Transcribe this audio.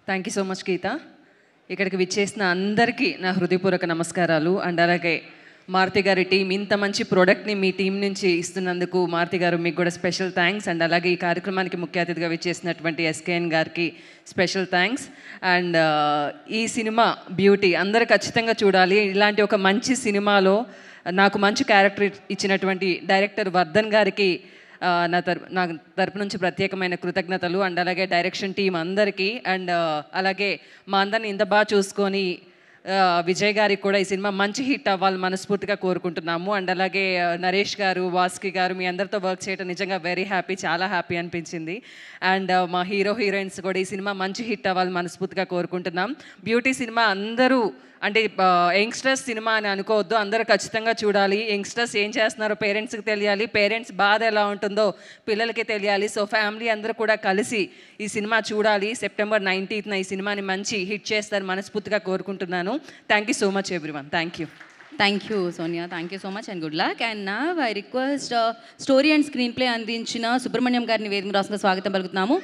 Thank you so much గీత. ఇక్కడికి విచ్చేసిన అందరికీ నా హృదయపూర్వక నమస్కారాలు. అండ్ అలాగే మారుతి గారి టీం ఇంత మంచి ప్రోడక్ట్ని మీ టీం నుంచి ఇస్తున్నందుకు మారుతి గారు మీకు కూడా స్పెషల్ థ్యాంక్స్. అండ్ అలాగే ఈ కార్యక్రమానికి ముఖ్య అతిథిగా విచ్చేసినటువంటి ఎస్కేఎన్ గారికి స్పెషల్ థ్యాంక్స్. అండ్ ఈ సినిమా బ్యూటీ అందరూ ఖచ్చితంగా చూడాలి. ఇలాంటి ఒక మంచి సినిమాలో నాకు మంచి క్యారెక్టర్ ఇచ్చినటువంటి డైరెక్టర్ వర్ధన్ గారికి నా తరపు నుంచి ప్రత్యేకమైన కృతజ్ఞతలు. అండ్ అలాగే డైరెక్షన్ టీం అందరికీ, అండ్ అలాగే మా అందరిని ఇంత బాగా చూసుకొని విజయ్ గారికి కూడా ఈ సినిమా మంచి హిట్ అవ్వాలని మనస్ఫూర్తిగా కోరుకుంటున్నాము. అండ్ అలాగే నరేష్ గారు, వాస్కి గారు, మీ అందరితో వర్క్ చేయడం నిజంగా వెరీ హ్యాపీ, చాలా హ్యాపీ అనిపించింది. అండ్ మా హీరో హీరోయిన్స్ కూడా ఈ సినిమా మంచి హిట్ అవ్వాలని మనస్ఫూర్తిగా కోరుకుంటున్నాం. బ్యూటీ సినిమా అందరూ అంటే యంగ్స్టర్స్ సినిమా అని అనుకోవద్దు, అందరూ ఖచ్చితంగా చూడాలి. యంగ్స్టర్స్ ఏం చేస్తున్నారో పేరెంట్స్కి తెలియాలి, పేరెంట్స్ బాధ ఎలా ఉంటుందో పిల్లలకి తెలియాలి. సో ఫ్యామిలీ అందరూ కూడా కలిసి ఈ సినిమా చూడాలి. September 19th ఈ సినిమాని మంచి హిట్ చేస్తారని మనస్ఫూర్తిగా కోరుకుంటున్నాను. Thank you so much everyone. Thank you. Thank you, Sonia. Thank you so much and good luck. And now I request story and screenplay అందించిన సుబ్రహ్మణ్యం గారిని వేదిక రాసిన స్వాగతం పలుకుతున్నాము.